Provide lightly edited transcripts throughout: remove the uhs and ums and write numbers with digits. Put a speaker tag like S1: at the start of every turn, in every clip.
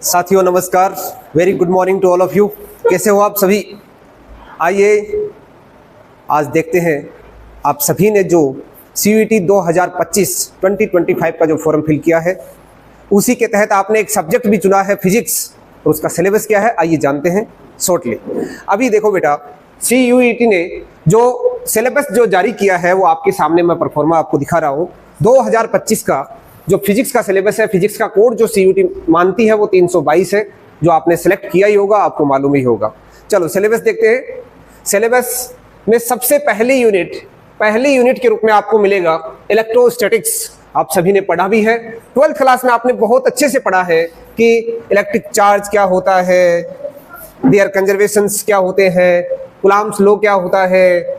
S1: साथियों नमस्कार, very good morning to all of you. कैसे हो आप सभी? आइए आज देखते हैं आप सभी ने जो CUET 2025 का जो फॉर्म फिल किया है, उसी के तहत आपने एक सब्जेक्ट भी चुना है फिजिक्स, तो उसका सिलेबस क्या है आइए जानते हैं शॉर्टली। अभी देखो बेटा, CUET ने जो सिलेबस जो जारी किया है वो आपके सामने मैं परफॉर्मा आपको दिखा रहा हूँ। 2025 का जो फिजिक्स का सिलेबस है, फिजिक्स का कोड जो CUET मानती है वो 322 है, जो आपने सेलेक्ट किया ही होगा, आपको मालूम ही होगा। चलो सिलेबस देखते हैं। सिलेबस में सबसे पहली यूनिट के रूप में आपको मिलेगा इलेक्ट्रोस्टैटिक्स। आप सभी ने पढ़ा भी है, 12th क्लास में आपने बहुत अच्छे से पढ़ा है कि इलेक्ट्रिक चार्ज क्या होता है, देयर कंजर्वेशंस क्या होते हैं, कूलम्ब्स लॉ क्या होता है,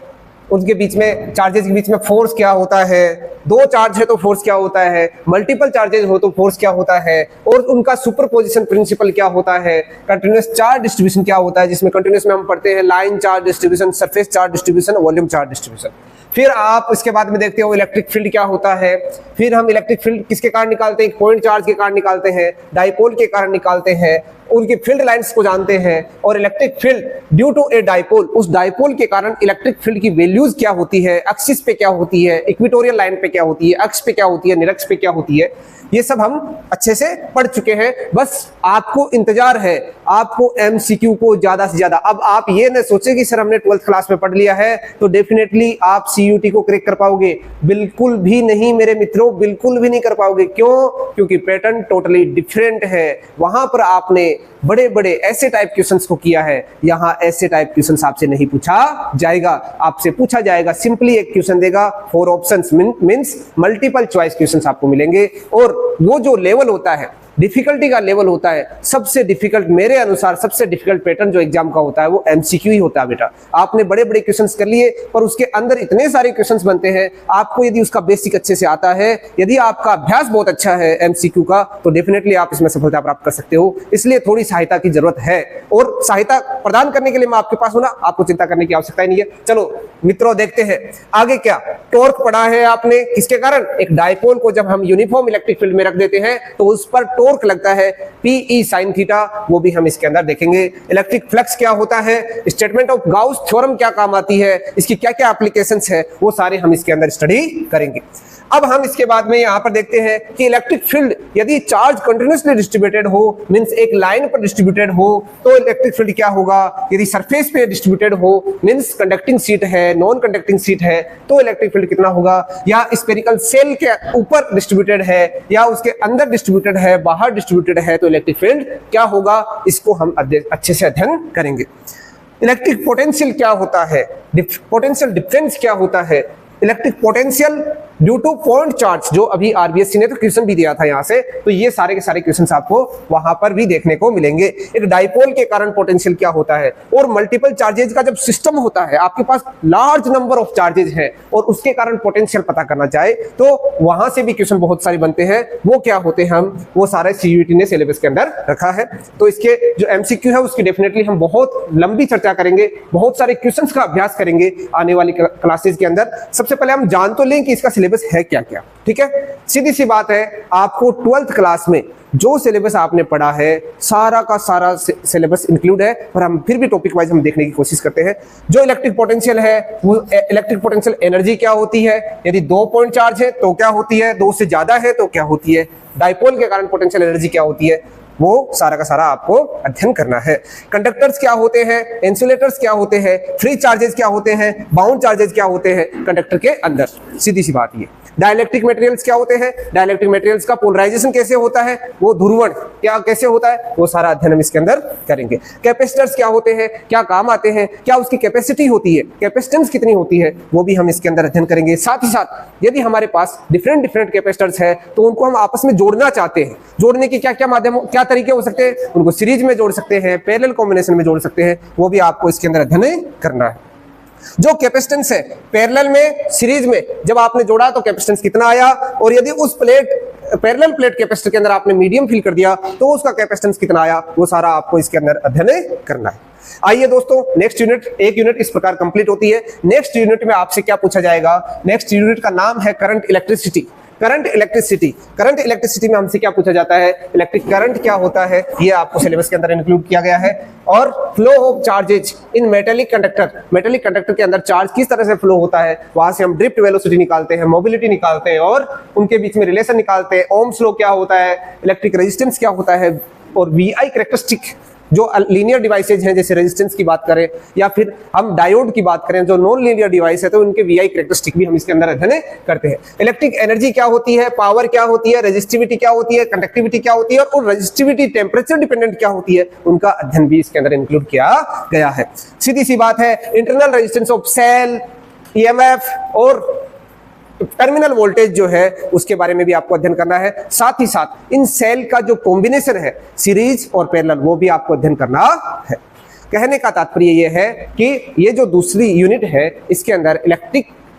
S1: उनके बीच में चार्जेस के बीच में फोर्स क्या होता है, दो चार्ज है तो फोर्स क्या होता है, मल्टीपल चार्जेस हो तो फोर्स क्या होता है, और उनका सुपरपोजिशन प्रिंसिपल क्या होता है, कंटिन्यूअस चार्ज डिस्ट्रीब्यूशन क्या होता है, जिसमें कंटिन्यूअस में हम पढ़ते हैं line charge distribution, surface charge distribution, volume charge distribution. फिर आप इसके बाद में देखते हो इलेक्ट्रिक फील्ड क्या होता है। फिर हम इलेक्ट्रिक फील्ड किसके कारण निकालते हैं, पॉइंट चार्ज के कारण निकालते हैं, डाइपोल के कारण निकालते हैं, उनकी फील्ड लाइंस को जानते हैं, और electric field due to a dipole, उस डाइपोल के कारण इलेक्ट्रिक फील्ड की वैल्यूज क्या होती है, एक्सिस पे क्या होती है, इक्वेटोरियल लाइन पे क्या होती है, अक्ष पे क्या होती है, निरक्ष पे क्या होती है, ये सब हम अच्छे से पढ़ चुके हैं। बस आपको इंतजार है आपको MCQ को ज्यादा से ज्यादा। अब आप ये न सोचे कि सर हमने 12th क्लास में पढ़ लिया है तो डेफिनेटली आप CUET को क्रैक कर पाओगे, बिल्कुल भी नहीं मेरे मित्रों, बिल्कुल भी नहीं कर पाओगे। क्यों? क्योंकि पैटर्न टोटली डिफरेंट है। वहां पर आपने बड़े बड़े ऐसे टाइप क्वेश्चंस को किया है, यहाँ ऐसे टाइप क्वेश्चंस आपसे नहीं पूछा जाएगा। आपसे पूछा जाएगा सिंपली एक क्वेश्चन देगा, 4 options means multiple choice questions आपको मिलेंगे। और वो जो लेवल होता है, डिफिकल्टी का लेवल होता है, सबसे डिफिकल्ट मेरे अनुसार सबसे डिफिकल्ट पैटर्न जो एग्जाम का होता है वो MCQ ही होता है बेटा। आपने बड़े बड़े क्वेश्चंस कर लिए पर उसके अंदर इतने सारे क्वेश्चंस बनते हैं, आपको यदि उसका बेसिक अच्छे से आता है, यदि आपका अभ्यास बहुत अच्छा है MCQ का, तो डेफिनेटली आप इसमें सफलता प्राप्त कर सकते हो। इसलिए थोड़ी सहायता की जरूरत है, और सहायता प्रदान करने के लिए मैं आपके पास हूं ना, आपको चिंता करने की आवश्यकता ही नहीं है। चलो मित्रों देखते हैं आगे क्या। टॉर्क पढ़ा है आपने, किसके कारण? एक डाइपोल को जब हम यूनिफॉर्म इलेक्ट्रिक फील्ड में रख देते हैं तो उस पर टॉर्क लगता है, PE sin थीटा, वो भी हम इसके अंदर देखेंगे। इलेक्ट्रिक फ्लक्स क्या होता है, स्टेटमेंट ऑफ गाउस थ्योरम क्या काम आती है, इसकी क्या क्या एप्लीकेशंस है, वो सारे हम इसके अंदर स्टडी करेंगे। अब हम इसके बाद में यहां पर देखते हैं कि इलेक्ट्रिक फील्ड यदि चार्ज कंटिन्यूअसली डिस्ट्रीब्यूटेड हो, मींस एक लाइन पर डिस्ट्रीब्यूटेड हो, तो इलेक्ट्रिक फील्ड क्या होगा। यदि सरफेस पे डिस्ट्रीब्यूटेड हो, मींस कंडक्टिंग शीट है, नॉन कंडक्टिंग शीट है, तो इलेक्ट्रिक फील्ड कितना होगा। या स्फेरिकल सेल के ऊपर डिस्ट्रीब्यूटेड है या उसके अंदर डिस्ट्रीब्यूटेड है, बाहर डिस्ट्रीब्यूटेड है, तो इलेक्ट्रिक फील्ड क्या होगा, इसको हम अच्छे से अध्ययन करेंगे। इलेक्ट्रिक पोटेंशियल क्या होता है, पोटेंशियल डिफरेंस क्या होता है, electric potential due two point charge, जो अभी RBSC ने तो क्वेश्चन भी दिया था यहां से, तो ये सारे के सारे क्वेश्चंस आपको वहां पर भी देखने को मिलेंगे। एक डाइपोल के कारण पोटेंशियल क्या होता है, और मल्टीपल चार्जेज का जब सिस्टम होता है, आपके पास लार्ज नंबर ऑफ चार्जेज हैं और उसके कारण पोटेंशियल पता करना चाहे तो वहां से भी क्वेश्चन बहुत सारे बनते हैं। वो क्या होते हैं, हम वो सारे CUET ने सिलेबस के अंदर रखा है। तो इसके जो MCQ है उसकी डेफिनेटली हम बहुत लंबी चर्चा करेंगे, बहुत सारे क्वेश्चन का अभ्यास करेंगे आने वाली क्लासेज के अंदर। सबसे पहले हम जान तो लें कि इसका सिलेबस है क्या क्या, ठीक है। सीधी सी बात है, आपको 12th क्लास में जो सिलेबस आपने पढ़ा है सारा का सारा सिलेबस इंक्लूड है, पर हम फिर भी टॉपिक वाइज हम देखने की कोशिश करते हैं। जो इलेक्ट्रिक पोटेंशियल है, वो इलेक्ट्रिक पोटेंशियल एनर्जी क्या होती है, यदि 2 पॉइंट चार्ज है तो क्या होती है, 2 से ज्यादा है तो क्या होती है, डाइपोल के कारण पोटेंशियल एनर्जी क्या होती है, वो सारा का सारा आपको अध्ययन करना है। कंडक्टर्स क्या होते हैं, इंसुलेटर्स क्या होते हैं, फ्री चार्जेस क्या होते हैं, बाउंड चार्जेस क्या होते हैं कंडक्टर के अंदर, सीधी सी बात ये। डाइलेक्ट्रिक मटेरियल्स क्या होते हैं, डाइलेक्ट्रिक मटेरियल्स का पोलराइजेशन कैसे होता है, वो ध्रुवण क्या कैसे होता है, वो सारा अध्ययन हम इसके अंदर करेंगे। कैपेसिटर्स क्या होते हैं, क्या काम आते हैं, क्या उसकी कैपेसिटी होती है, कैपेसिटेंस कितनी होती है, वो भी हम इसके अंदर अध्ययन करेंगे। साथ ही साथ यदि हमारे पास डिफरेंट कैपेसिटर्स है तो उनको हम आपस में जोड़ना चाहते हैं, जोड़ने के क्या क्या माध्यम, क्या तरीके हो सकते हैं, उनको सीरीज में जोड़ सकते हैं, पैरेलल कॉम्बिनेशन में जोड़ सकते हैं, वो भी आपको इसके अंदर अध्ययन करना है। जो कैपेसिटेंस है पैरेलल में, सीरीज में जब आपने जोड़ा तो कैपेसिटेंस कितना आया, और यदि उस पैरेलल प्लेट कैपेसिटर के अंदर आपने मीडियम फिल कर दिया तो उसका कैपेसिटेंस कितना आया, वो सारा आपको इसके अंदर अध्ययन करना है। आइए दोस्तों, नेक्स्ट यूनिट, एक यूनिट इस प्रकार कंप्लीट होती है। नेक्स्ट यूनिट में आपसे क्या पूछा जाएगा, नेक्स्ट यूनिट का नाम है current electricity. Current electricity, current electricity में हमसे क्या पूछा जाता है, इलेक्ट्रिक करंट क्या होता है, ये आपको सिलेबस के अंदर इंक्लूड किया गया है। और flow of charges in metallic conductor, metallic conductor के अंदर चार्ज किस तरह से फ्लो होता है, वहां से हम ड्रिफ्ट वेलोसिटी निकालते हैं, मोबिलिटी निकालते हैं और उनके बीच में रिलेशन निकालते हैं। ओम्स लॉ क्या होता है, इलेक्ट्रिक रेजिस्टेंस क्या होता है, और वीआई कैरेक्टरिस्टिक जो लीनियर डिवाइसेज हैं, जैसे रेजिस्टेंस की बात करें या फिर हम डायोड की बात करें जो नॉन लीनियर डिवाइस है, तो उनके वीआई कैरेक्टरिस्टिक भी हम इसके अंदर अध्ययन करते हैं। इलेक्ट्रिक एनर्जी क्या होती है, पावर क्या होती है, रेजिस्टिविटी क्या होती है, कंडक्टिविटी क्या होती है और रेजिस्टिविटी टेम्परेचर डिपेंडेंट क्या होती है, उनका अध्ययन भी इसके अंदर इंक्लूड किया गया है। सीधी सी बात है, internal resistance of cell, EMF और टर्मिनल वोल्टेज जो है उसके बारे में भी आपको अध्ययन करना है। साथ ही साथ इन सेल का जो कॉम्बिनेशन है सीरीज और पैरेलल, वो भी आपको अध्ययन करना है। कहने का तात्पर्य ये है कि ये जो दूसरी यूनिट है इसके अंदर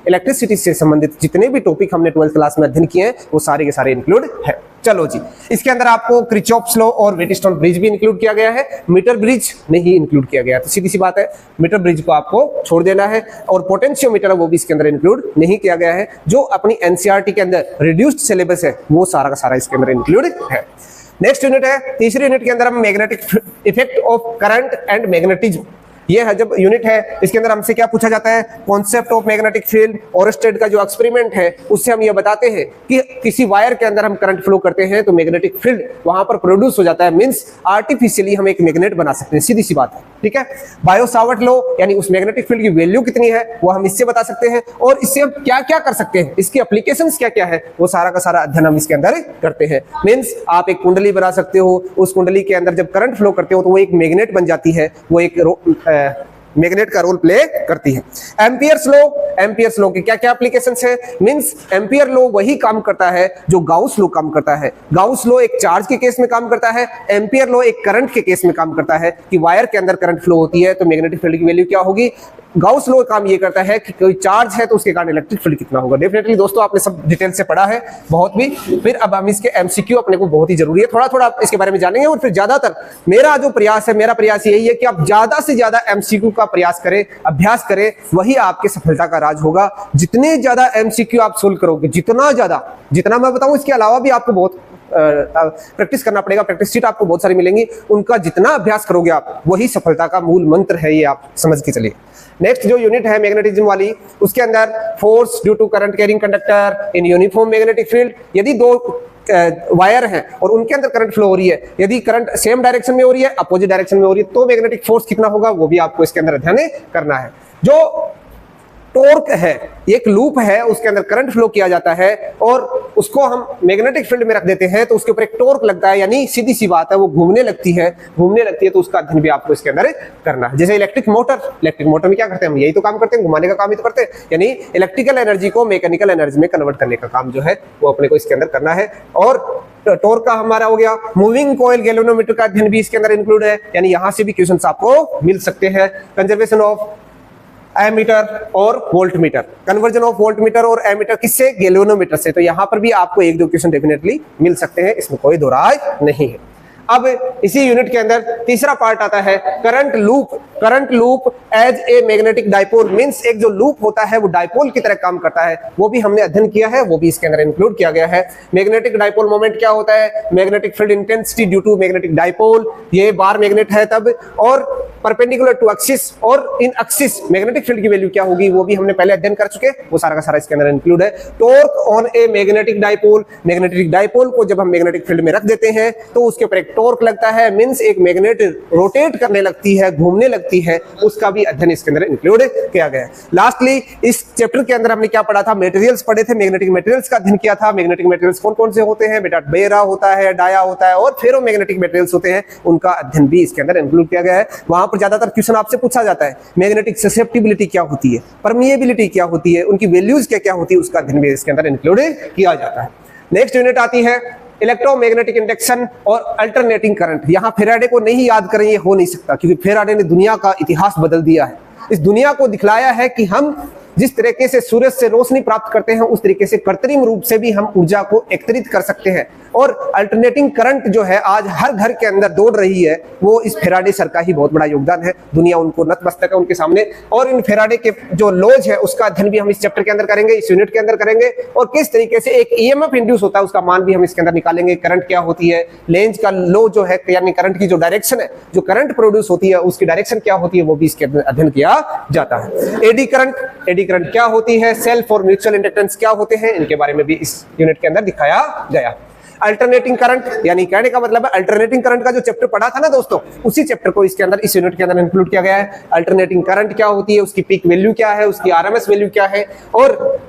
S1: इलेक्ट्रिसिटी से संबंधित जितने भी टॉपिक हमने 12th क्लास में अध्ययन किए हैं वो सारे के सारे इंक्लूड है। चलो जी, इसके अंदर आपको किरचॉफ्स लॉ और व्हीटस्टोन ब्रिज भी इंक्लूड किया गया है, मीटर ब्रिज नहीं इंक्लूड किया गया। तो सीधी सी बात है, मीटर ब्रिज को आपको छोड़ देना है और पोटेंशियोमीटर वो भी इसके अंदर इंक्लूड नहीं किया गया है। जो अपनी एनसीईआरटी के अंदर रिड्यूस्ड सिलेबस है वो सारा का सारा इसके अंदर इंक्लूड है। नेक्स्ट यूनिट है, तीसरी यूनिट के अंदर हम magnetic effect of current and magnetism, ये है जब यूनिट है। इसके अंदर हमसे क्या पूछा जाता है, concept of magnetic field. Oersted का जो एक्सपेरिमेंट है उससे हम ये बताते हैं कि किसी वायर के अंदर हम करंट फ्लो करते हैं तो मैग्नेटिक फील्ड वहां पर प्रोड्यूस हो जाता है, मींस आर्टिफिशियली हम एक मैग्नेट बना सकते हैं, सीधी सी बात है, ठीक है। बायो-सावर्ट लॉ यानी उस मैग्नेटिक फील्ड की वैल्यू कितनी है वो हम इससे बता सकते हैं और इससे हम क्या क्या कर सकते हैं, इसकी एप्लीकेशंस क्या क्या है, वो सारा का सारा अध्ययन हम इसके अंदर करते हैं। मींस आप एक कुंडली बना सकते हो, उस कुंडली के अंदर जब करंट फ्लो करते हो तो वो एक मैग्नेट बन जाती है, वो एक मैग्नेट का रोल प्ले करती है। एम्पियर्स लॉ के क्या क्या एप्लीकेशंस है, मींस एम्पियर लॉ वही काम करता है जो गाउस लॉ काम करता है। गाउस लॉ एक चार्ज के केस में काम करता है, एम्पियर लॉ एक करंट के केस में काम करता है कि वायर के अंदर करंट फ्लो होती है तो मैग्नेटिक फील्ड की वैल्यू क्या होगी। गाउस लॉ काम ये करता है कि कोई चार्ज है तो उसके कारण इलेक्ट्रिक फील्ड कितना होगा। डेफिनेटली दोस्तों आपने सब डिटेल से पढ़ा है बहुत भी, फिर अब हम इसके एमसीक्यू अपने को बहुत ही जरूरी है, थोड़ा थोड़ा आप इसके बारे में जानेंगे और फिर ज्यादातर मेरा जो प्रयास है, मेरा प्रयास यही है कि आप ज्यादा से ज्यादा एमसीक्यू का प्रयास करें, अभ्यास करें, वही आपके सफलता का राज होगा। जितने ज्यादा एमसीक्यू आप सोल्व करोगे, जितना मैं बताऊं, इसके अलावा भी आपको बहुत प्रैक्टिस करना पड़ेगा, प्रैक्टिस शीट आपको बहुत सारी मिलेंगी, उनका जितना अभ्यास करोगे आप, वही सफलता का मूल मंत्र है, ये आप समझ के चलिए। नेक्स्ट जो यूनिट है मैग्नेटिज्म वाली, उसके अंदर force due to current carrying conductor in uniform magnetic field. यदि दो वायर हैं और उनके अंदर करंट फ्लो हो रही है, यदि करंट सेम डायरेक्शन में हो रही है, अपोजिट डायरेक्शन में हो रही है, तो मैग्नेटिक फोर्स कितना होगा वो भी आपको इसके अंदर अध्ययन करना है। जो टॉर्क है, एक लूप है, उसके अंदर करंट फ्लो किया जाता है और उसको हम मैग्नेटिक फील्ड में रख देते हैं तो उसके ऊपर एक टॉर्क लगता है, यानी सीधी सी बात है वो घूमने लगती है तो उसका अध्ययन भी आपको इसके अंदर करना है। जैसे इलेक्ट्रिक मोटर में क्या करते हैं हम, यही तो काम करते हैं, घुमाने का काम ही तो करते हैं, यानी इलेक्ट्रिकल एनर्जी को मैकेनिकल एनर्जी में कन्वर्ट करने का काम जो है वो अपने को इसके अंदर करना है। और टॉर्क का हमारा हो गया। मूविंग कॉइल गैल्वेनोमीटर का अध्ययन भी इसके अंदर इंक्लूड है, यानी यहां से भी क्वेश्चंस आपको मिल सकते हैं। कंजर्वेशन ऑफ एमीटर और वोल्टमीटर, कन्वर्जन ऑफ वोल्टमीटर और एमीटर किससे, गैल्वेनोमीटर से, तो यहां पर भी आपको एक दो क्वेश्चन डेफिनेटली मिल सकते हैं, इसमें कोई दो राय नहीं है। अब इसी यूनिट के अंदर तीसरा पार्ट आता है current loop as a magnetic dipole, means एक जो लूप होता है वो डाइपोल की तरह काम करता है, वो भी हमने अध्ययन किया है, वो भी इसके अंदर इंक्लूड किया गया है। मैग्नेटिक डाइपोल मोमेंट क्या होता है, magnetic field intensity due to magnetic dipole, ये बार मैग्नेट है तब, और परपेंडिकुलर टू एक्सिस और इन एक्सिस मैग्नेटिक फील्ड की वैल्यू क्या होगी वो भी हमने पहले अध्ययन कर चुके, वो सारा का सारा इसके अंदर इंक्लूड है। Torque on A magnetic dipole को जब हम मैग्नेटिक फील्ड में रख देते हैं तो उसके ऊपर एक टॉर्क लगता है, मींस एक मैग्नेट रोटेट करने लगती है, घूमने लगती है, उसका भी अध्ययन इसके अंदर इंक्लूड किया गया है। लास्टली इस चैप्टर के अंदर हमने क्या पढ़ा था, मटेरियल्स पढ़े थे, मैग्नेटिक मटेरियल्स का अध्ययन किया था। मैग्नेटिक मटेरियल्स कौन कौन से होते हैं बेटा, बेरा होता है, डाया होता है और फेरोमैग्नेटिक मटेरियल्स होते हैं, उनका अध्ययन भी इसके अंदर इंक्लूड किया गया है। वहां पर ज्यादातर क्वेश्चन आपसे पूछा जाता है मैग्नेटिक ससेप्टिबिलिटी क्या होती है, परमिएबिलिटी क्या होती है, उनकी वैल्यूज क्या क्या होती है, उसका अध्ययन भी इसके अंदर इंक्लूड किया जाता है। नेक्स्ट यूनिट आती है इलेक्ट्रोमैग्नेटिक इंडक्शन और अल्टरनेटिंग करंट। यहां फेराडे को नहीं याद करें, ये हो नहीं सकता, क्योंकि फेराडे ने दुनिया का इतिहास बदल दिया है, इस दुनिया को दिखलाया है कि हम जिस तरीके से सूरज से रोशनी प्राप्त करते हैं उस तरीके से कृत्रिम रूप से भी हम ऊर्जा को एकत्रित कर सकते हैं। और अल्टरनेटिंग करंट जो है आज हर घर के अंदर दौड़ रही है, वो इस फेराडे सर का ही बहुत बड़ा योगदान है। दुनिया उनको नतमस्तक है उनके सामने। और इन फेराडे के जो लॉज है उसका अध्ययन भी हम इस चैप्टर के अंदर करेंगे, इस यूनिट के अंदर करेंगे। और किस तरीके से एक ईएमएफ इंड्यूस होता है उसका मान भी हम इसके अंदर निकालेंगे। करंट क्या होती है, लेंज का लॉ जो है यानी करंट की जो डायरेक्शन है, जो करंट प्रोड्यूस होती है उसकी डायरेक्शन क्या होती है, वो भी इसके अंदर अध्ययन किया जाता है। एडी करंट क्या होती है, सेल्फ और म्यूचुअल इंडक्टेंस क्या होते हैं, इनके बारे में भी इस यूनिट के अंदर दिखाया गया। अल्टरनेटिंग करंट यानी कहने का मतलब है अल्टरनेटिंग करंट का जो चैप्टर पढ़ा था ना दोस्तों, उसी चैप्टर को इसके अंदर इस यूनिट के अंदर इंक्लूड किया गया है। अल्टरनेटिंग करंट क्या होती है, उसकी पीक वैल्यू क्या है, उसकी आरएमएस वैल्यू क्या है, और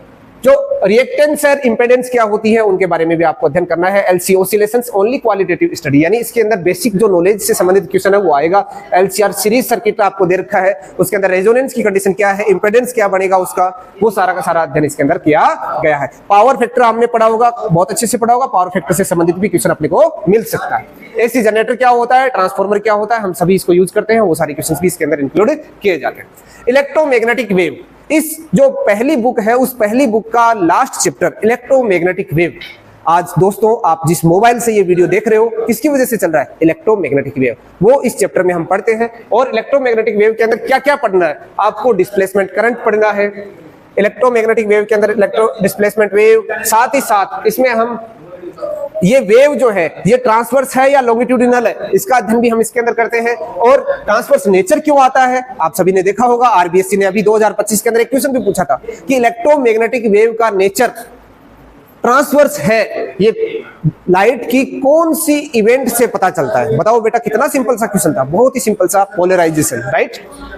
S1: जो रिएक्टेंस और इंपेडेंस क्या होती है उनके बारे में भी आपको अध्ययन करना है। LC oscillations only qualitative study, यानी इसके अंदर बेसिक जो नॉलेज से संबंधित क्वेश्चन है वो आएगा। एलसीआर सीरीज सर्किट आपको दे रखा है, उसके अंदर रेजोनेंस की कंडीशन क्या है, इंपेडेंस क्या बनेगा उसका, वो सारा का सारा अध्ययन इसके अंदर किया गया है। पावर फैक्टर हमने पढ़ा होगा, बहुत अच्छे से पढ़ा होगा। पावर फैक्टर से संबंधित भी क्वेश्चन अपने को मिल सकता है। एसी जनरेटर क्या होता है, ट्रांसफार्मर क्या होता है, हम सभी इसको यूज करते हैं, वो सारे क्वेश्चन भी इसके अंदर इंक्लूड किए जाते हैं। इलेक्ट्रोमैग्नेटिक वेव, इस जो पहली बुक है उस पहली बुक का लास्ट चैप्टर इलेक्ट्रोमैग्नेटिक वेव। आज दोस्तों आप जिस मोबाइल से ये वीडियो देख रहे हो किसकी वजह से चल रहा है, इलेक्ट्रोमैग्नेटिक वेव, वो इस चैप्टर में हम पढ़ते हैं। और इलेक्ट्रोमैग्नेटिक वेव के अंदर क्या क्या पढ़ना है, आपको डिस्प्लेसमेंट करंट पढ़ना है इलेक्ट्रोमैग्नेटिक वेव के अंदर, इलेक्ट्रो डिस्प्लेसमेंट वेव, साथ ही साथ इसमें हम ये वेव जो है ये ट्रांसवर्स है या लॉन्गिट्यूडिनल है, इसका अध्ययन भी हम इसके अंदर करते हैं। और ट्रांसवर्स नेचर क्यों आता है, आप सभी ने देखा होगा, आरबीएससी ने अभी 2025 के अंदर एक क्वेश्चन भी पूछा था कि इलेक्ट्रोमैग्नेटिक वेव का नेचर ट्रांसवर्स है, ये लाइट की कौन सी इवेंट से पता चलता है। बताओ बेटा, कितना सिंपल सा क्वेश्चन था, बहुत ही सिंपल सा, पोलराइजेशन, राइट।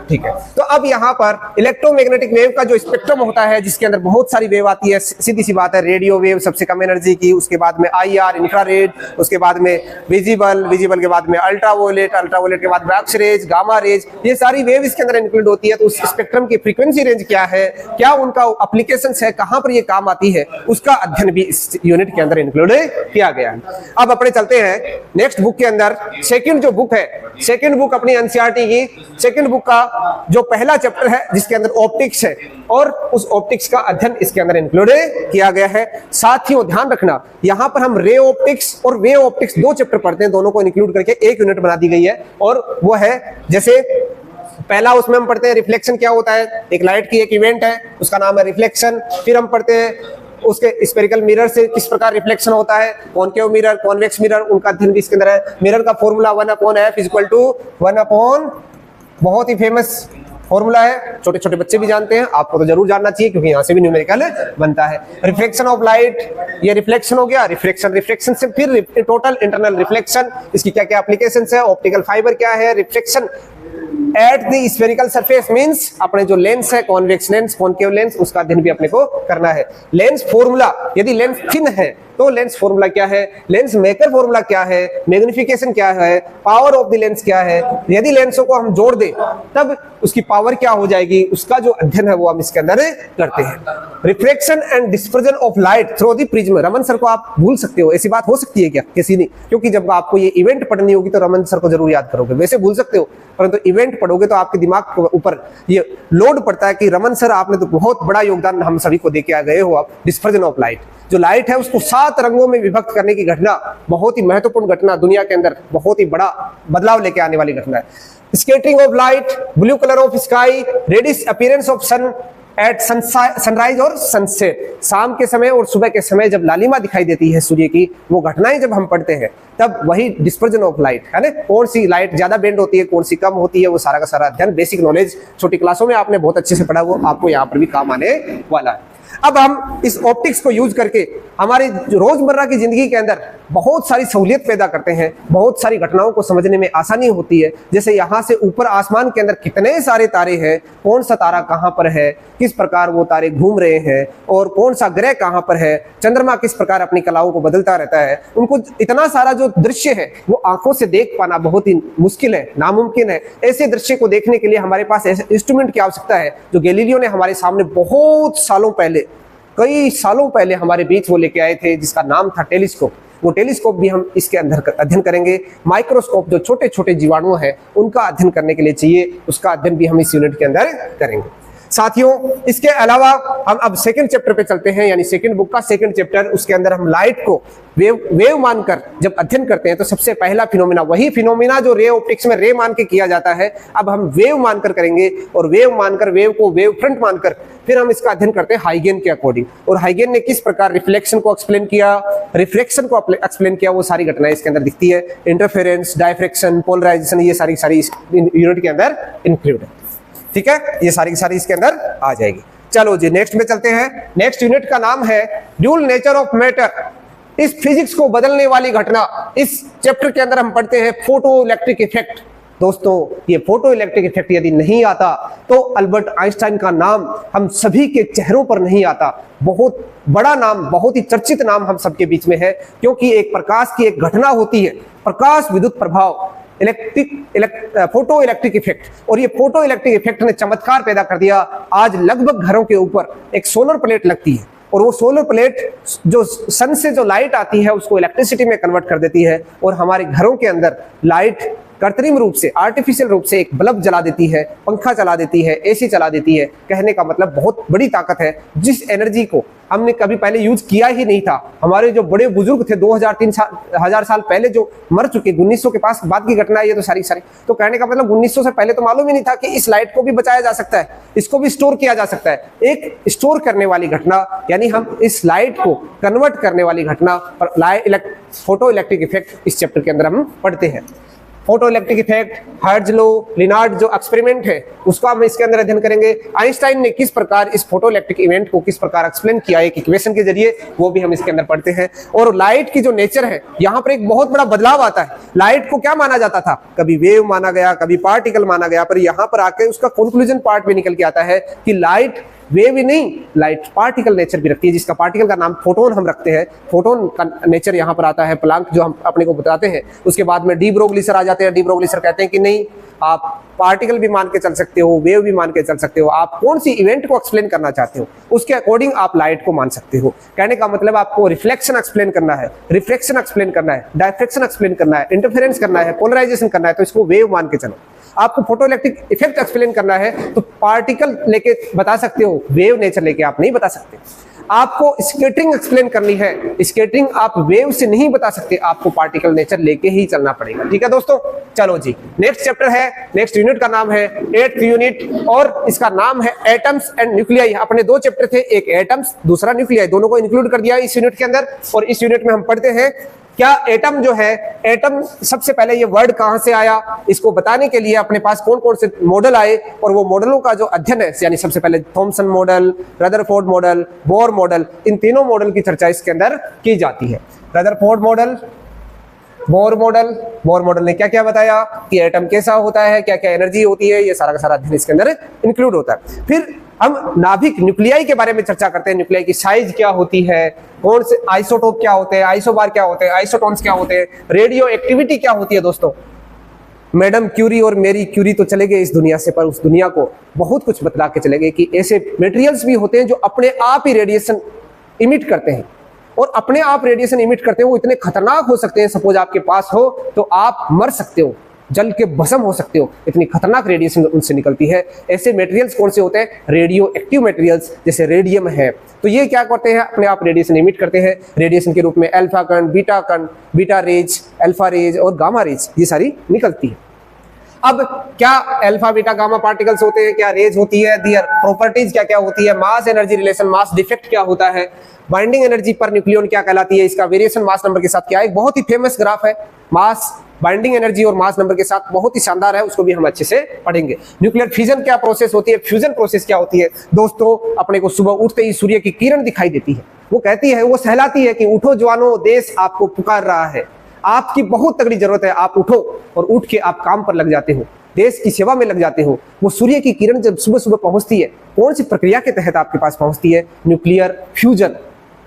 S1: ठीक है, तो अब यहाँ पर इलेक्ट्रोमैग्नेटिक वेव का जो स्पेक्ट्रम होता है जिसके अंदर बहुत सारी वेव आती है, सीधी सी बात है, रेडियो वेव सबसे कम एनर्जी की, उसके बाद में आईआर इंफ्रारेड, उसके बाद में विजिबल के बाद में अल्ट्रावोलेट के बाद में एक्स रेज, गामा रेज, ये सारी वेव इसके अंदर इंक्लूड होती है। तो उस स्पेक्ट्रम की फ्रीक्वेंसी रेंज क्या है, क्या उनका एप्लीकेशंस है, कहां पर ये काम आती है, उसका अध्ययन भी इस यूनिट के अंदर इंक्लूड किया गया है। अब अपने चलते हैं नेक्स्ट बुक के अंदर। सेकंड जो बुक है, सेकंड बुक अपनी एनसीईआरटी की सेकंड बुक का जो पहला चैप्टर है जिसके अंदर ऑप्टिक्स है, और उस ऑप्टिक्स का अध्ययन इसके अंदर इंक्लूड किया गया है। साथ ही ध्यान रखना, यहां पर हम रे ऑप्टिक्स और वेव ऑप्टिक्स दो चैप्टर पढ़ते हैं, दोनों को इंक्लूड करके एक यूनिट बना दी गई है। और वो है, जैसे पहला उसमें हम पढ़ते हैं रिफ्लेक्शन क्या होता है, एक लाइट की एक इवेंट है उसका नाम है रिफ्लेक्शन। फिर हम पढ़ते हैं उसके स्फेरिकल मिरर से किस प्रकार रिफ्लेक्शन होता है, कॉनकेव मिरर, कॉन्वेक्स मिरर, उनका अध्ययन भी इसके अंदर है। मिरर का फॉर्मूला 1/f = 1/, बहुत ही फेमस फॉर्मूला है, छोटे छोटे बच्चे भी जानते हैं, आपको तो जरूर जानना चाहिए क्योंकि यहाँ से भी न्यूमेरिकल बनता है। रिफ्लेक्शन ऑफ लाइट, ये रिफ्लेक्शन हो गया, रिफ्लेक्शन से फिर टोटल इंटरनल रिफ्लेक्शन, इसकी क्या क्या एप्लीकेशंस है, ऑप्टिकल फाइबर क्या है, reflection at the spherical surface means अपने जो लेंस है, कॉन्वेक्स लेंस, कॉनकेव लेंस, उसका अध्ययन भी अपने को करना है। लेंस फॉर्मूला, यदि लेंस थिन है तो लेंस फॉर्मूला क्या है, लेंस मेकर फॉर्मूला क्या है, मैग्निफिकेशन क्या है, पावर ऑफ द लेंस क्या है, यदि लेंसों को हम जोड़ दें तब उसकी पावर क्या हो जाएगी, उसका जो अध्ययन है वो हम इसके अंदर करते हैं। Refraction and dispersion of light through the prism, Raman sir को आप भूल सकते हो, ऐसी बात हो सकती है क्या, किसी नहीं, क्योंकि जब आपको ये इवेंट पढ़नी होगी तो रमन सर को जरूर याद करोगे, वैसे भूल सकते हो, परंतु इवेंट पढ़ोगे तो आपके दिमाग के ऊपर ये लोड पड़ता है कि रमन सर आपने तो बहुत बड़ा योगदान हम सभी को देके आ गए हो आप। डिस्पर्जन ऑफ लाइट, जो लाइट है उसको 7 रंगों में विभक्त करने की घटना, बहुत ही महत्वपूर्ण घटना, दुनिया के अंदर बहुत ही बड़ा बदलाव लेके आने वाली घटना है। Scattering of light, blue colour of sky, reddish appearance of sun at sunrise और सनसेट, शाम के समय और सुबह के समय जब लालिमा दिखाई देती है सूर्य की, वो घटनाएं जब हम पढ़ते हैं तब वही डिस्पर्जन ऑफ लाइट है ना, कौन सी लाइट ज्यादा बेंड होती है, कौन सी कम होती है, वो सारा का सारा अध्ययन, बेसिक नॉलेज छोटी क्लासों में आपने बहुत अच्छे से पढ़ा, वो आपको यहाँ पर भी काम आने वाला है। अब हम इस ऑप्टिक्स को यूज करके हमारी रोजमर्रा की जिंदगी के अंदर बहुत सारी सहूलियत पैदा करते हैं, बहुत सारी घटनाओं को समझने में आसानी होती है। जैसे यहाँ से ऊपर आसमान के अंदर कितने सारे तारे हैं, कौन सा तारा कहाँ पर है, किस प्रकार वो तारे घूम रहे हैं, और कौन सा ग्रह कहाँ पर है, चंद्रमा किस प्रकार अपनी कलाओं को बदलता रहता है, उनको इतना सारा जो दृश्य है वो आंखों से देख पाना बहुत ही मुश्किल है, नामुमकिन है। ऐसे दृश्य को देखने के लिए हमारे पास ऐसे इंस्ट्रूमेंट की आवश्यकता है जो गैलीलियो ने हमारे सामने बहुत सालों पहले, कई सालों पहले हमारे बीच वो लेके आए थे, जिसका नाम था टेलीस्कोप। वो टेलीस्कोप भी हम इसके अंदर अध्ययन करेंगे। माइक्रोस्कोप, जो छोटे छोटे जीवाणु हैं उनका अध्ययन करने के लिए चाहिए, उसका अध्ययन भी हम इस यूनिट के अंदर करेंगे। साथियों इसके अलावा हम अब सेकंड चैप्टर पे चलते हैं, यानी सेकंड बुक का सेकंड चैप्टर। उसके अंदर हम लाइट को वेव मानकर जब अध्ययन करते हैं तो सबसे पहला फिनोमेना, वही फिनोमेना जो रे ऑप्टिक्स में रे मान के किया जाता है, अब हम वेव मानकर करेंगे। और वेव मानकर, वेव को वेव फ्रंट मानकर फिर हम इसका अध्ययन करते हैं हाइगेन के अकॉर्डिंग। और हाइगेन ने किस प्रकार रिफ्लेक्शन को एक्सप्लेन किया, रिफ्रैक्शन को एक्सप्लेन किया, वो सारी घटनाएं इसके अंदर दिखती है। इंटरफेरेंस, डायफ्रैक्शन, पोलराइजेशन, ये सारी यूनिट के अंदर इंक्लूड है। ठीक है, ये सारी की सारी इसके अंदर आ जाएगी। चलो जी नेक्स्ट में चलते हैं। नेक्स्ट यूनिट का नाम है ड्यूल नेचर ऑफ मैटर। इस फिजिक्स को बदलने वाली घटना, इस चैप्टर के अंदर हम पढ़ते हैं फोटो इलेक्ट्रिक इफेक्ट। दोस्तों ये फोटो इलेक्ट्रिक इफेक्ट यदि नहीं आता तो अल्बर्ट आइंस्टाइन का नाम हम सभी के चेहरों पर नहीं आता। बहुत बड़ा नाम, बहुत ही चर्चित नाम हम सबके बीच में है, क्योंकि एक प्रकाश की एक घटना होती है, प्रकाश विद्युत प्रभाव, फोटो इलेक्ट्रिक इफेक्ट। और ये फोटो इलेक्ट्रिक इफेक्ट ने चमत्कार पैदा कर दिया। आज लगभग घरों के ऊपर एक सोलर प्लेट लगती है और वो सोलर प्लेट जो सन से जो लाइट आती है उसको इलेक्ट्रिसिटी में कन्वर्ट कर देती है और हमारे घरों के अंदर लाइट कृत्रिम रूप से, आर्टिफिशियल रूप से एक बल्ब जला देती है, पंखा चला देती है, एसी चला देती है। कहने का मतलब बहुत बड़ी ताकत है, जिस एनर्जी को हमने कभी पहले यूज किया ही नहीं था। हमारे जो बड़े बुजुर्ग थे 2000-3000 साल पहले जो मर चुके, 1900 के पास बाद की घटना है ये तो सारी। तो कहने का मतलब 1900 से पहले तो मालूम ही नहीं था कि इस लाइट को भी बचाया जा सकता है, इसको भी स्टोर किया जा सकता है। एक स्टोर करने वाली घटना, यानी हम इस लाइट को कन्वर्ट करने वाली घटना पर फोटो इलेक्ट्रिक इफेक्ट इस चैप्टर के अंदर हम पढ़ते हैं। Photo electric effect, hertz law, Lenard जो एक्सपेरिमेंट है उसका हम इसके अंदर अध्ययन करेंगे। आइंस्टाइन ने किस प्रकार इस फोटो इलेक्ट्रिक इवेंट को किस प्रकार एक्सप्लेन किया एक इक्वेशन के जरिए, वो भी हम इसके अंदर पढ़ते हैं। और लाइट की जो नेचर है, यहाँ पर एक बहुत बड़ा बदलाव आता है। लाइट को क्या माना जाता था, कभी वेव माना गया, कभी पार्टिकल माना गया, पर यहाँ पर आके उसका कंक्लूजन पार्ट भी निकल के आता है कि लाइट वेव ही नहीं, लाइट पार्टिकल नेचर भी रखती है, जिसका पार्टिकल का नाम फोटोन हम रखते हैं। फोटोन का नेचर यहाँ पर आता है, प्लांक जो हम अपने को बताते हैं। उसके बाद में डी ब्रोगली सर आ जाते हैं। डी ब्रोगली सर कहते हैं कि नहीं, आप पार्टिकल भी मान के चल सकते हो, वेव भी मान के चल सकते हो, आप कौन सी इवेंट को एक्सप्लेन करना चाहते हो उसके अकॉर्डिंग आप लाइट को मान सकते हो। कहने का मतलब आपको रिफ्लेक्शन एक्सप्लेन करना है, रिफ्रैक्शन एक्सप्लेन करना है, डायफ्रैक्शन एक्सप्लेन करना है, इंटरफेरेंस करना है, पोलराइजेशन करना है, तो इसको वेव मान के चलो। आपको फोटो इलेक्ट्रिक इफेक्ट एक्सप्लेन करना है तो पार्टिकल लेके बता सकते हो, वेव नेचर लेके आप नहीं बता सकते। आपको स्कैटरिंग एक्सप्लेन करनी है, स्कैटरिंग आप वेव से नहीं बता सकते, आपको पार्टिकल नेचर लेके ही चलना पड़ेगा। ठीक है दोस्तों, चलो जी नेक्स्ट चैप्टर है, नेक्स्ट यूनिट का नाम है 8th यूनिट और इसका नाम है एटम्स एंड न्यूक्लियाई। अपने दो चैप्टर थे, एक एटम्स दूसरा न्यूक्लियाई, दोनों को इंक्लूड कर दिया इस यूनिट के अंदर। और इस यूनिट में हम पढ़ते हैं क्या एटम जो है, एटम सबसे पहले ये वर्ड कहां से आया, इसको बताने के लिए अपने पास कौन कौन से मॉडल आए और वो मॉडलों का जो अध्ययन है, यानी सबसे पहले Thomson model, Rutherford model, Bohr model, इन तीनों मॉडल की चर्चा इसके अंदर की जाती है। Rutherford model, Bohr model. Bohr model ने क्या क्या बताया कि एटम कैसा होता है, क्या क्या एनर्जी होती है, ये सारा का सारा अध्ययन इसके अंदर इंक्लूड होता है। फिर हम नाभिक न्यूक्लियाई के बारे में चर्चा करते हैं। न्यूक्लियाई की साइज क्या होती है, कौन से आइसोटोप क्या होते हैं, आइसोबार क्या होते हैं, आइसोटोन्स क्या होते हैं, रेडियो एक्टिविटी क्या होती है। दोस्तों मैडम क्यूरी और मेरी क्यूरी तो चले गए इस दुनिया से, पर उस दुनिया को बहुत कुछ बतला के चले गए कि ऐसे मटेरियल्स भी होते हैं जो अपने आप ही रेडिएशन इमिट करते हैं और अपने आप रेडिएशन इमिट करते हैं। वो इतने खतरनाक हो सकते हैं, सपोज आपके पास हो तो आप मर सकते हो, जल के भस्म हो सकते हो, इतनी खतरनाक रेडिएशन उनसे निकलती है। ऐसे मटेरियल्स कौन से होते हैं, रेडियो एक्टिव मटेरियल्स, जैसे रेडियम है। तो ये क्या करते हैं, अपने आप रेडिएशन इमिट करते हैं, रेडिएशन के रूप में अल्फा कण, बीटा रेज, अल्फा रेज और गामा रेज, ये सारी निकलती है। अब क्या अल्फा बीटा गामा पार्टिकल्स होते हैं, क्या रेज होती है, दियर प्रॉपर्टीज क्या क्या होती है, mass energy relation, mass defect क्या होता है, बाइंडिंग एनर्जी पर न्यूक्लियन क्या कहलाती है, इसका वेरिएशन मास नंबर के साथ क्या है। एक बहुत ही फेमस ग्राफ है, मास बाइंडिंग एनर्जी और मास नंबर के साथ, बहुत ही शानदार है, उसको भी हम अच्छे से पढ़ेंगे। न्यूक्लियर फ्यूजन क्या प्रोसेस होती है, फ्यूजन प्रोसेस क्या होती है। दोस्तों अपने को सुबह उठते ही सूर्य की किरण दिखाई देती है, वो कहती है, वो सहलाती है कि उठो जवानों, देश आपको पुकार रहा है, आपकी बहुत तगड़ी जरूरत है, आप उठो। और उठ के आप काम पर लग जाते हो, देश की सेवा में लग जाते हो। वो सूर्य की किरण जब सुबह सुबह पहुंचती है, कौन सी प्रक्रिया के तहत आपके पास पहुंचती है, न्यूक्लियर फ्यूजन।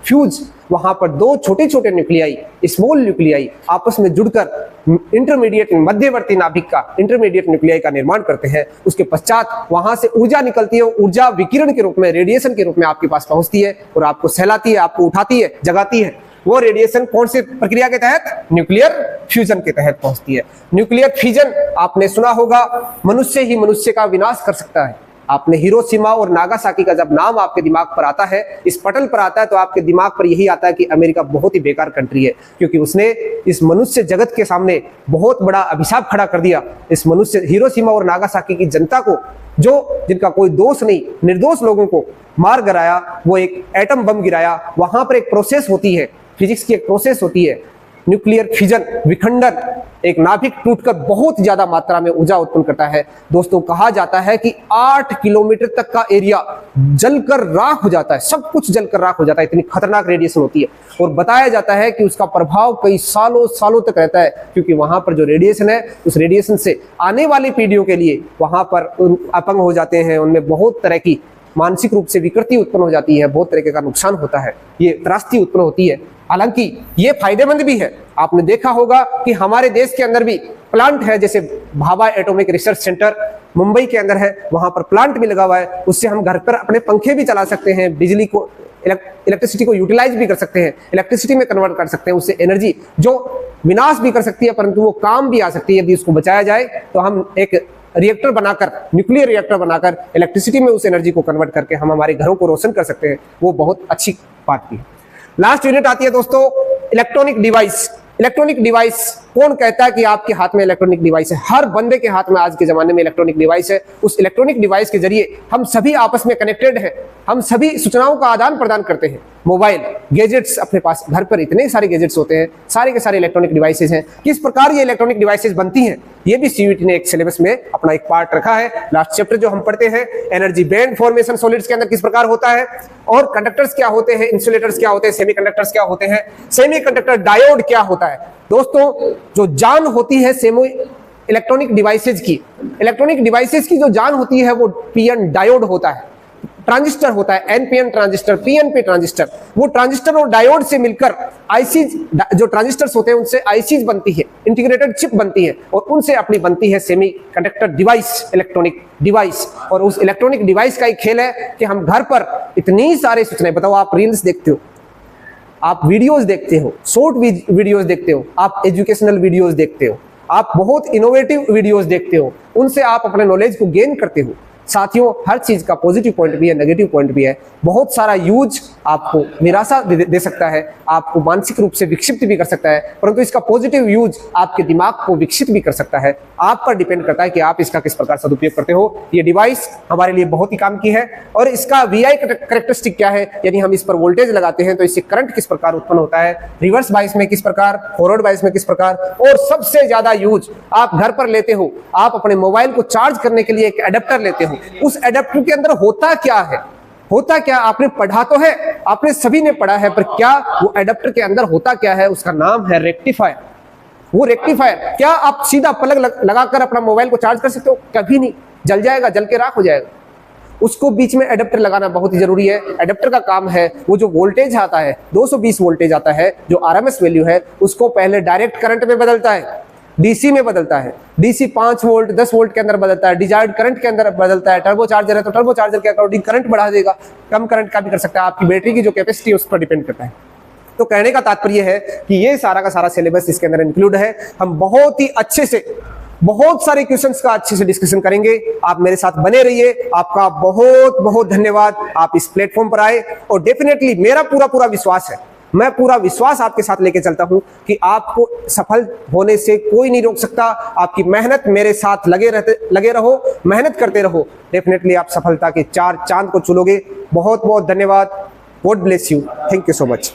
S1: फ्यूज, वहां पर दो छोटे छोटे न्यूक्लियाई, स्मॉल न्यूक्लियाई आपस में जुड़कर इंटरमीडिएट मध्यवर्ती नाभिक का इंटरमीडिएट न्यूक्लियाई का निर्माण करते हैं। उसके पश्चात वहां से ऊर्जा निकलती है, ऊर्जा विकिरण के रूप में, रेडिएशन के रूप में आपके पास पहुंचती है और आपको सहलाती है, आपको उठाती है, जगाती है। वो रेडिएशन कौन सी प्रक्रिया के तहत, न्यूक्लियर फ्यूजन के तहत पहुंचती है। न्यूक्लियर फ्यूजन आपने सुना होगा, मनुष्य ही मनुष्य का विनाश कर सकता है। आपने हिरोशिमा और नागासाकी का जब नाम आपके दिमाग पर आता है, इस पटल पर आता है, तो आपके दिमाग पर यही आता है कि अमेरिका बहुत ही बेकार कंट्री है, क्योंकि उसने इस मनुष्य जगत के सामने बहुत बड़ा अभिशाप खड़ा कर दिया। इस मनुष्य हिरोशिमा और नागासाकी की जनता को, जो जिनका कोई दोष नहीं, निर्दोष लोगों को मार गिराया, वो एक एटम बम गिराया। वहां पर एक प्रोसेस होती है, फिजिक्स की एक प्रोसेस होती है, न्यूक्लियर फिजन, विखंडन। एक नाभिक टूटकर बहुत ज्यादा मात्रा में ऊर्जा उत्पन्न करता है। दोस्तों, कहा जाता है कि 8 किलोमीटर तक का एरिया जलकर राख हो जाता है, सब कुछ जलकर राख हो जाता है, इतनी खतरनाक रेडिएशन होती है। और बताया जाता है कि उसका प्रभाव कई सालों सालों तक रहता है, क्योंकि वहां पर जो रेडिएशन है, उस रेडिएशन से आने वाली पीढ़ियों के लिए वहां पर अपंग हो जाते हैं, उनमें बहुत तरह की मानसिक रूप से विकृति उत्पन्न हो जाती है, बहुत तरीके का नुकसान होता है, ये त्रासदी उत्पन्न होती है। हालांकि ये फायदेमंद भी है। आपने देखा होगा कि हमारे देश के अंदर भी प्लांट है, जैसे Bhabha atomic research centre Mumbai के अंदर है, वहां पर प्लांट भी लगा हुआ है। उससे हम घर पर अपने पंखे भी चला सकते हैं, बिजली को, इलेक्ट्रिसिटी को यूटिलाइज भी कर सकते हैं, इलेक्ट्रिसिटी में कन्वर्ट कर सकते हैं। उससे एनर्जी जो विनाश भी कर सकती है, परंतु वो काम भी आ सकती है। यदि उसको बचाया जाए तो हम एक रिएक्टर बनाकर, न्यूक्लियर रिएक्टर बनाकर इलेक्ट्रिसिटी में उस एनर्जी को कन्वर्ट करके हम हमारे घरों को रोशन कर सकते हैं। वो बहुत अच्छी बात भी है। लास्ट यूनिट आती है दोस्तों, इलेक्ट्रॉनिक डिवाइस। इलेक्ट्रॉनिक डिवाइस, कौन कहता है कि आपके हाथ में इलेक्ट्रॉनिक डिवाइस है? हर बंदे के हाथ में आज के जमाने में इलेक्ट्रॉनिक डिवाइस है। उस इलेक्ट्रॉनिक डिवाइस के जरिए हम सभी आपस में कनेक्टेड हैं, हम सभी सूचनाओं का आदान प्रदान करते हैं। मोबाइल, गैजेट्स, अपने पास घर पर इतने सारे गैजेट्स होते हैं, सारे के सारे इलेक्ट्रॉनिक डिवाइसेज हैं। किस प्रकार ये इलेक्ट्रॉनिक डिवाइसेज बनती हैं, ये भी सीयूईटी ने एक सिलेबस में अपना एक पार्ट रखा है। लास्ट चैप्टर जो हम पढ़ते हैं, एनर्जी बैंड फॉर्मेशन सॉलिड्स के अंदर किस प्रकार होता है, और कंडक्टर्स क्या होते हैं, इंसुलेटर्स क्या होते हैं, सेमीकंडक्टर्स क्या होते हैं, सेमीकंडक्टर डायोड क्या होता है। दोस्तों, जो जान होती है सेमी इलेक्ट्रॉनिक डिवाइसेज की, इलेक्ट्रॉनिक डिवाइसेज की जो जान होती है वो पीएन डायोड होता है, ट्रांजिस्टर होता है, एनपीएन ट्रांजिस्टर, पीएनपी ट्रांजिस्टर। वो ट्रांजिस्टर और डायोड से मिलकर आईसीज, जो ट्रांजिस्टर्स होते हैं उनसे आईसीज बनती है, इंटीग्रेटेड चिप बनती है, और उनसे अपनी बनती है सेमीकंडक्टर डिवाइस, इलेक्ट्रॉनिक डिवाइस। और उस इलेक्ट्रॉनिक डिवाइस का एक खेल है कि हम घर पर इतनी सारे सूचनाएं, बताओ, आप रील्स देखते हो, आप वीडियोस देखते हो, शॉर्ट वीडियोस देखते हो, आप एजुकेशनल वीडियोस देखते हो, आप बहुत इनोवेटिव वीडियोस देखते हो, उनसे आप अपने नॉलेज को गेन करते हो। साथियों, हर चीज का पॉजिटिव पॉइंट भी है, नेगेटिव पॉइंट भी है। बहुत सारा यूज आपको निराशा दे सकता है, आपको मानसिक रूप से विक्षिप्त भी कर सकता है, परंतु इसका पॉजिटिव यूज आपके दिमाग को विकसित भी कर सकता है। आप पर डिपेंड करता है कि आप इसका किस प्रकार सदुपयोग करते हो। ये डिवाइस हमारे लिए बहुत ही काम की है, और इसका वीआई कैरेक्टरिस्टिक क्या है, यानी हम इस पर वोल्टेज लगाते हैं तो इससे करंट किस प्रकार उत्पन्न होता है, रिवर्स बाइस में किस प्रकार, फॉरवर्ड बाइस में किस प्रकार, और सबसे ज्यादा यूज आप घर पर लेते हो। आप अपने मोबाइल को चार्ज करने के लिए एक एडेप्टर लेते हो, उस एडेप्टर के अंदर होता क्या है, होता क्या, आपने पढ़ा तो है, आपने सभी ने पढ़ा है, पर क्या वो एडेप्टर के अंदर होता क्या है? उसका नाम है रेक्टिफायर। वो रेक्टिफायर, क्या आप सीधा प्लग लगाकर अपना मोबाइल को चार्ज कर सकते हो? कभी नहीं, जल जाएगा, जल के राख हो जाएगा। उसको बीच में एडेप्टर लगाना बहुत ही जरूरी है। एडेप्टर का काम है, वो जो वोल्टेज आता है, 220 वोल्टेज आता है, जो आरएमएस वैल्यू है, उसको पहले डायरेक्ट करंट में बदलता है, डीसी में बदलता है, डीसी 5 वोल्ट 10 वोल्ट के अंदर बदलता है, डिजायर्ड करंट के अंदर बदलता है। टर्बो चार्जर है तो टर्बो चार्जर के अकॉर्डिंग करंट बढ़ा देगा, कम करंट का भी कर सकता है, आपकी बैटरी की जो कैपेसिटी है उस पर डिपेंड करता है। तो कहने का तात्पर्य है कि ये सारा का सारा सिलेबस इसके अंदर इंक्लूड है। हम बहुत ही अच्छे से, बहुत सारे क्वेश्चंस का अच्छे से डिस्कशन करेंगे। आप मेरे साथ बने रहिए। आपका बहुत बहुत धन्यवाद, आप इस प्लेटफॉर्म पर आए, और डेफिनेटली मेरा पूरा विश्वास है, मैं पूरा विश्वास आपके साथ लेके चलता हूं कि आपको सफल होने से कोई नहीं रोक सकता। आपकी मेहनत, मेरे साथ लगे रहो, मेहनत करते रहो, डेफिनेटली आप सफलता के 4 चांद को चुलोगे। बहुत बहुत धन्यवाद। God bless you. Thank you so much.